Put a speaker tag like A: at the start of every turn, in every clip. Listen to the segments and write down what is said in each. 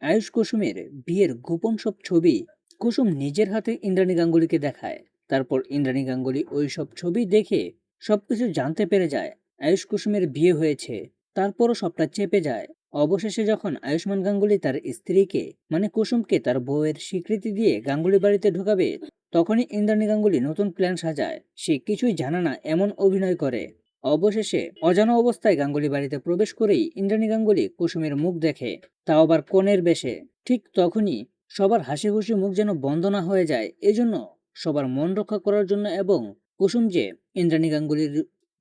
A: আয়ুষ কুসুমের বিয়ের গোপন সব ছবি কুসুম নিজের হাতে ইন্দ্রাণী গাঙ্গুলিকে দেখায়। তারপর ইন্দ্রাণী গাঙ্গুলি ওই সব ছবি দেখে সবকিছু জানতে পেরে যায় আয়ুষ কুসুমের বিয়ে হয়েছে। তারপরও সবটা চেপে যায়। অবশেষে যখন আয়ুষ্মান গাঙ্গুলি তার স্ত্রীকে মানে কুসুমকে তার বউয়ের স্বীকৃতি দিয়ে গাঙ্গুলি বাড়িতে ঢুকাবে, তখনই ইন্দ্রাণী গাঙ্গুলি নতুন প্ল্যান সাজায়। সে কিছুই জানে না এমন অভিনয় করে। অবশেষে অজানা অবস্থায় গাঙ্গুলি বাড়িতে প্রবেশ করেই ইন্দ্রাণী গাঙ্গুলি কুসুমের মুখ দেখে, তাও আবার কনের বেশে। ঠিক তখনই সবার হাসি খুশি মুখ যেন বন্ধ না হয়ে যায়। এজন্য সবার মন রক্ষা করার জন্য এবং কুসুম যে ইন্দ্রাণী গাঙ্গুলির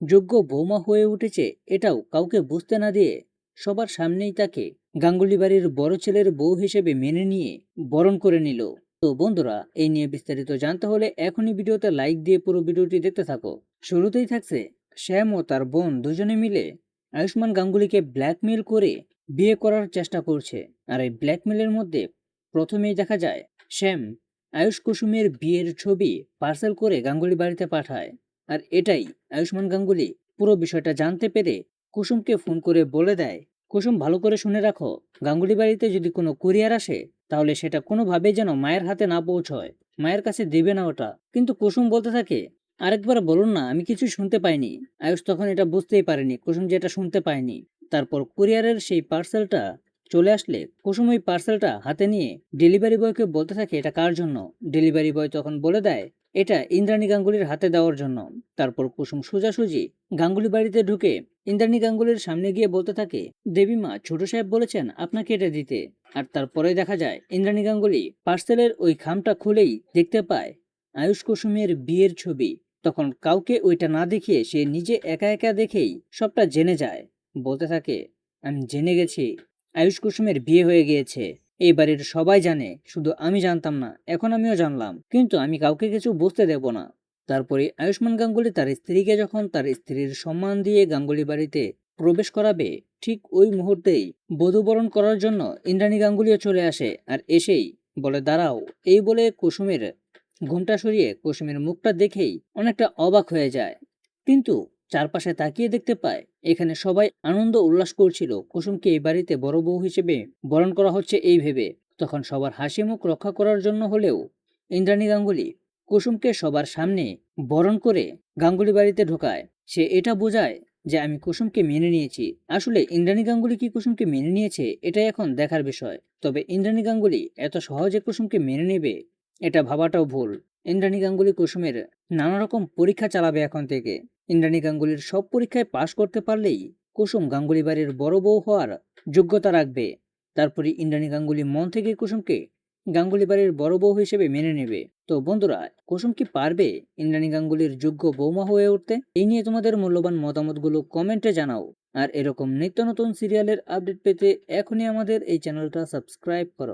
A: যোগ্য বৌমা হয়ে উঠেছে এটাও কাউকে বুঝতে না দিয়ে সবার সামনেই তাকে গাঙ্গুলি বাড়ির বড় ছেলের বউ হিসেবে মেনে নিয়ে বরণ করে নিল। তো বন্ধুরা, এই নিয়ে বিস্তারিত জানতে হলে এখনই ভিডিওতে লাইক দিয়ে পুরো ভিডিওটি দেখতে থাকো। শুরুতেই থাকছে শ্যাম ও তার বোন দুজনে মিলে আয়ুষ্মান গাঙ্গুলিকে ব্ল্যাকমেল করে বিয়ে করার চেষ্টা করছে। আর এই ব্ল্যাকমেলের মধ্যে প্রথমেই দেখা যায় শ্যাম আয়ুষ কুসুমের বিয়ের ছবি পার্সেল করে গাঙ্গুলি বাড়িতে পাঠায়। আর এটাই আয়ুষ্মান গাঙ্গুলি পুরো বিষয়টা জানতে পেরে কুসুমকে ফোন করে বলে দেয়, কুসুম ভালো করে শুনে রাখো, গাঙ্গুলি বাড়িতে যদি কোনো কুরিয়ার আসে তাহলে সেটা কোনোভাবেই যেন মায়ের হাতে না পৌঁছয়, মায়ের কাছে দেবে না ওটা। কিন্তু কুসুম বলতে থাকে, আরেকবার বলুন না, আমি কিছু শুনতে পাইনি। আয়ুষ তখন এটা বুঝতেই পারেনি কুসুম যে এটা শুনতে পায়নি। তারপর কুরিয়ারের সেই পার্সেলটা চলে আসলে কুসুম ওই পার্সেলটা হাতে নিয়ে ডেলিভারি বয়কে বলতে থাকে এটা কার জন্য। ডেলিভারি বয় তখন বলে দেয় এটা ইন্দ্রাণী গাঙ্গুলির হাতে দেওয়ার জন্য। তারপর কুসুম সোজাসুজি গাঙ্গুলি বাড়িতে ঢুকে ইন্দ্রাণী গাঙ্গুলির সামনে গিয়ে বলতে থাকে, দেবীমা ছোট সাহেব বলেছেন আপনাকে এটা দিতে। আর তারপরে দেখা যায় ইন্দ্রাণী গাঙ্গুলি পার্সেলের ওই খামটা খুলেই দেখতে পায় আয়ুষ কুসুমের বিয়ের ছবি। তখন কাউকে ওইটা না দেখিয়ে সে নিজে একা একা দেখেই সবটা জেনে যায়। বলতে থাকে, আমি জেনে গেছি আয়ুষ কুসুমের বিয়ে হয়ে গিয়েছে। এই বাড়ির সবাই জানে, শুধু আমি জানতাম না, এখন আমিও জানলাম, কিন্তু আমি কাউকে কিছু বুঝতে দেব না। তারপরে আয়ুষ্মান গাঙ্গুলি তার স্ত্রীকে যখন তার স্ত্রীর সম্মান দিয়ে গাঙ্গুলি বাড়িতে প্রবেশ করাবে, ঠিক ওই মুহূর্তেই বধূবরণ করার জন্য ইন্দ্রাণী গাঙ্গুলিও চলে আসে। আর এসেই বলে দাঁড়াও, এই বলে কুসুমের ঘুমটা সরিয়ে কুসুমের মুখটা দেখেই অনেকটা অবাক হয়ে যায়। কিন্তু চারপাশে তাকিয়ে দেখতে পায় এখানে সবাই আনন্দ উল্লাস করছিল কুসুমকে এই বাড়িতে বড় বউ হিসেবে বরণ করা হচ্ছে এই ভেবে। তখন সবার হাসি মুখ রক্ষা করার জন্য হলেও ইন্দ্রাণী গাঙ্গুলি কুসুমকে সবার সামনে বরণ করে গাঙ্গুলি বাড়িতে ঢোকায়। সে এটা বোঝায় যে আমি কুসুমকে মেনে নিয়েছি। আসলে ইন্দ্রাণী গাঙ্গুলি কি কুসুমকে মেনে নিয়েছে এটাই এখন দেখার বিষয়। তবে ইন্দ্রাণী গাঙ্গুলি এত সহজে কুসুমকে মেনে নেবে এটা ভাবাটাও ভুল। ইন্দ্রাণী গাঙ্গুলি কুসুমের নানা রকম পরীক্ষা চালাবে এখন থেকে। ইন্দ্রাণী গাঙ্গুলির সব পরীক্ষায় পাশ করতে পারলেই কুসুম গাঙ্গুলি বাড়ির বড় বউ হওয়ার যোগ্যতা রাখবে। তারপরে ইন্দ্রাণী গাঙ্গুলি মন থেকে কুসুমকে গাঙ্গুলি বাড়ির বড় বউ হিসেবে মেনে নেবে। তো বন্ধুরা, কুসুম কি পারবে ইন্দ্রাণী গাঙ্গুলির যোগ্য বৌমা হয়ে উঠতে? এই নিয়ে তোমাদের মূল্যবান মতামতগুলো কমেন্টে জানাও। আর এরকম নিত্য নতুন সিরিয়ালের আপডেট পেতে এখনই আমাদের এই চ্যানেলটা সাবস্ক্রাইব করো।